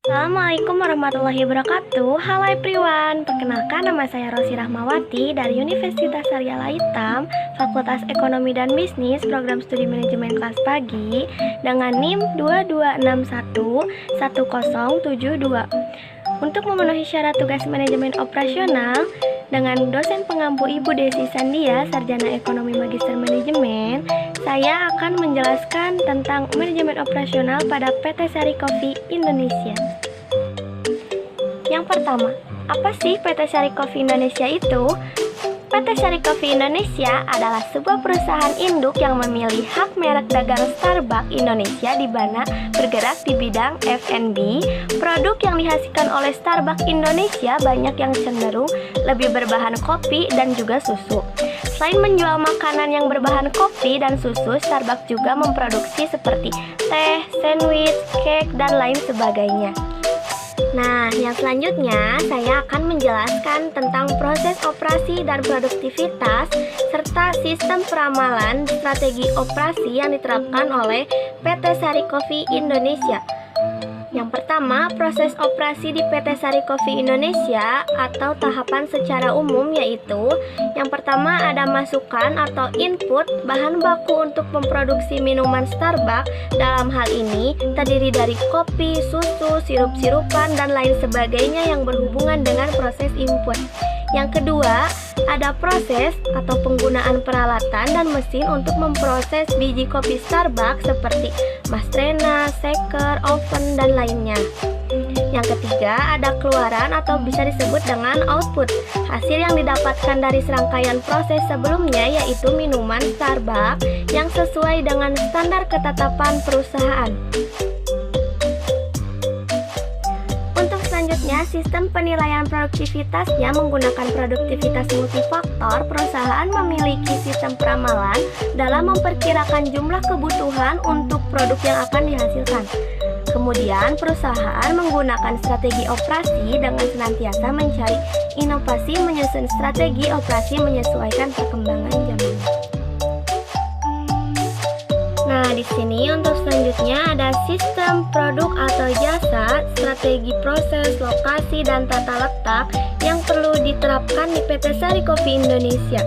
Assalamualaikum warahmatullahi wabarakatuh. Halo everyone, perkenalkan nama saya Rosi Rahmawati dari Universitas Saryala Hitam, Fakultas Ekonomi dan Bisnis, Program Studi Manajemen Kelas Pagi dengan NIM 22611072. Untuk memenuhi syarat tugas manajemen operasional dengan dosen pengampu Ibu Desi Sandia, Sarjana Ekonomi Magister Manajemen, saya akan menjelaskan tentang manajemen operasional pada PT Sari Kopi Indonesia. Yang pertama, apa sih PT Sari Kopi Indonesia itu? PT Sari Kopi Indonesia adalah sebuah perusahaan induk yang memiliki hak merek dagang Starbucks Indonesia di mana bergerak di bidang F&B. Produk yang dihasilkan oleh Starbucks Indonesia banyak yang cenderung lebih berbahan kopi dan juga susu. Selain menjual makanan yang berbahan kopi dan susu, Starbucks juga memproduksi seperti teh, sandwich, cake, dan lain sebagainya. Nah, yang selanjutnya saya akan menjelaskan tentang proses operasi dan produktivitas serta sistem peramalan strategi operasi yang diterapkan oleh PT Sari Kopi Indonesia. Yang pertama, proses operasi di PT Sari Kopi Indonesia atau tahapan secara umum yaitu yang pertama ada masukan atau input bahan baku untuk memproduksi minuman Starbucks. Dalam hal ini terdiri dari kopi, susu, sirup-sirupan, dan lain sebagainya yang berhubungan dengan proses input. Yang kedua, ada proses atau penggunaan peralatan dan mesin untuk memproses biji kopi Starbucks seperti mastrena, shaker, oven, dan lainnya. Yang ketiga, ada keluaran atau bisa disebut dengan output, hasil yang didapatkan dari serangkaian proses sebelumnya yaitu minuman Starbucks yang sesuai dengan standar ketetapan perusahaan. Selanjutnya, sistem penilaian produktivitasnya menggunakan produktivitas multifaktor. Perusahaan memiliki sistem peramalan dalam memperkirakan jumlah kebutuhan untuk produk yang akan dihasilkan. Kemudian, perusahaan menggunakan strategi operasi dengan senantiasa mencari inovasi menyusun strategi operasi menyesuaikan perkembangan zaman. Nah, di sini untuk selanjutnya ada sistem produk atau jasa, strategi proses, lokasi, dan tata letak yang perlu diterapkan di PT Sari Kopi Indonesia.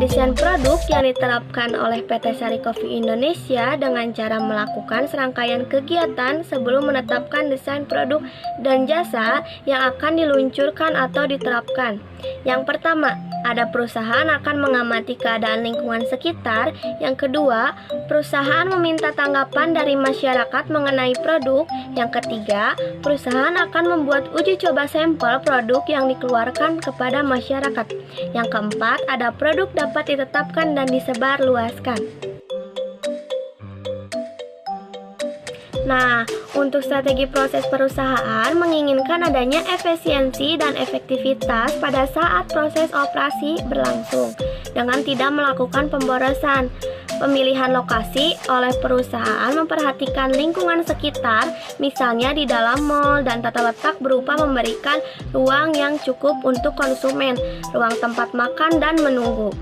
Desain produk yang diterapkan oleh PT Sari Kopi Indonesia dengan cara melakukan serangkaian kegiatan sebelum menetapkan desain produk dan jasa yang akan diluncurkan atau diterapkan. Yang pertama, ada perusahaan akan mengamati keadaan lingkungan sekitar. Yang kedua, perusahaan meminta tanggapan dari masyarakat mengenai produk. Yang ketiga, perusahaan akan membuat uji coba sampel produk yang dikeluarkan kepada masyarakat. Yang keempat, ada produk dapat ditetapkan dan disebarluaskan. Nah, untuk strategi proses perusahaan menginginkan adanya efisiensi dan efektivitas pada saat proses operasi berlangsung dengan tidak melakukan pemborosan. Pemilihan lokasi oleh perusahaan memperhatikan lingkungan sekitar, misalnya di dalam mal, dan tata letak berupa memberikan ruang yang cukup untuk konsumen, ruang tempat makan, dan menunggu.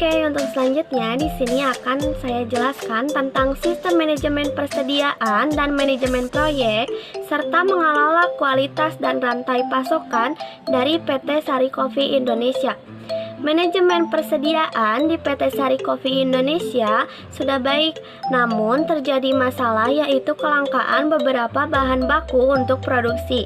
Oke, untuk selanjutnya di sini akan saya jelaskan tentang sistem manajemen persediaan dan manajemen proyek serta mengelola kualitas dan rantai pasokan dari PT Sari Kopi Indonesia. Manajemen persediaan di PT Sari Kopi Indonesia sudah baik, namun terjadi masalah yaitu kelangkaan beberapa bahan baku untuk produksi.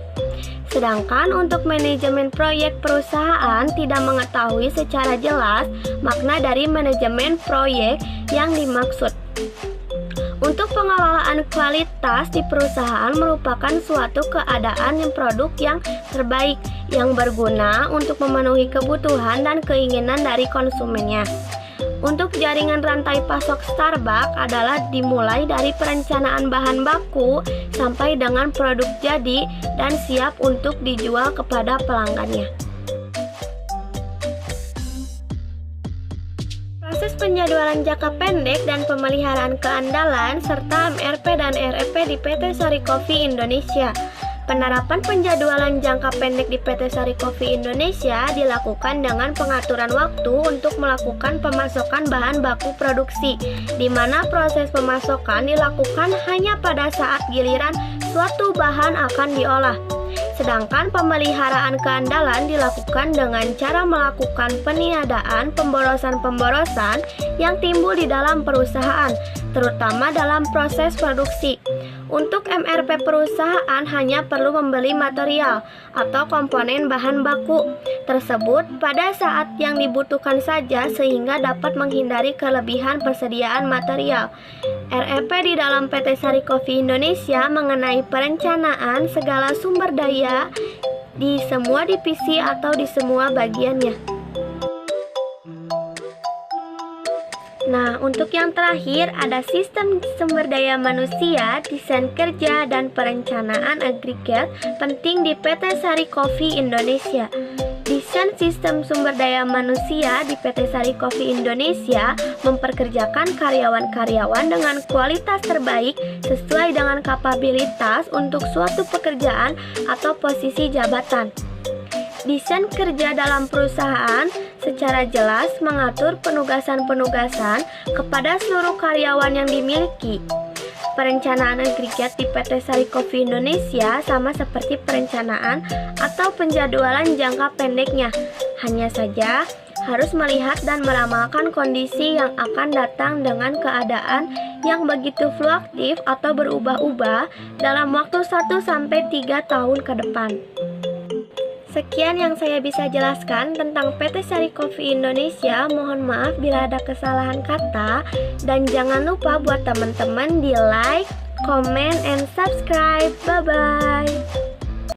Sedangkan untuk manajemen proyek perusahaan tidak mengetahui secara jelas makna dari manajemen proyek yang dimaksud. Untuk pengelolaan kualitas di perusahaan merupakan suatu keadaan yang produk yang terbaik yang berguna untuk memenuhi kebutuhan dan keinginan dari konsumennya. Untuk jaringan rantai pasok Starbucks adalah dimulai dari perencanaan bahan baku sampai dengan produk jadi dan siap untuk dijual kepada pelanggannya. Proses penjadwalan jangka pendek dan pemeliharaan keandalan serta MRP dan REP di PT Sari Kopi Indonesia. Penerapan penjadwalan jangka pendek di PT Sari Coffee Indonesia dilakukan dengan pengaturan waktu untuk melakukan pemasokan bahan baku produksi, di mana proses pemasokan dilakukan hanya pada saat giliran suatu bahan akan diolah. Sedangkan pemeliharaan keandalan dilakukan dengan cara melakukan peniadaan pemborosan-pemborosan yang timbul di dalam perusahaan, terutama dalam proses produksi. Untuk MRP perusahaan hanya perlu membeli material atau komponen bahan baku tersebut pada saat yang dibutuhkan saja sehingga dapat menghindari kelebihan persediaan material. REP di dalam PT Sari Coffee Indonesia mengenai perencanaan segala sumber daya di semua divisi atau di semua bagiannya. Nah, untuk yang terakhir ada sistem sumber daya manusia, desain kerja, dan perencanaan agregat penting di PT Sari Coffee Indonesia. Desain sistem sumber daya manusia di PT Sari Coffee Indonesia memperkerjakan karyawan-karyawan dengan kualitas terbaik sesuai dengan kapabilitas untuk suatu pekerjaan atau posisi jabatan. Desain kerja dalam perusahaan secara jelas mengatur penugasan-penugasan kepada seluruh karyawan yang dimiliki. Perencanaan agregat di PT Sari Coffee Indonesia sama seperti perencanaan atau penjadwalan jangka pendeknya. Hanya saja harus melihat dan meramalkan kondisi yang akan datang dengan keadaan yang begitu fluktuatif atau berubah-ubah dalam waktu 1-3 tahun ke depan. Sekian yang saya bisa jelaskan tentang PT Sari Coffee Indonesia. Mohon maaf bila ada kesalahan kata. Dan jangan lupa buat teman-teman di like, comment, and subscribe. Bye-bye.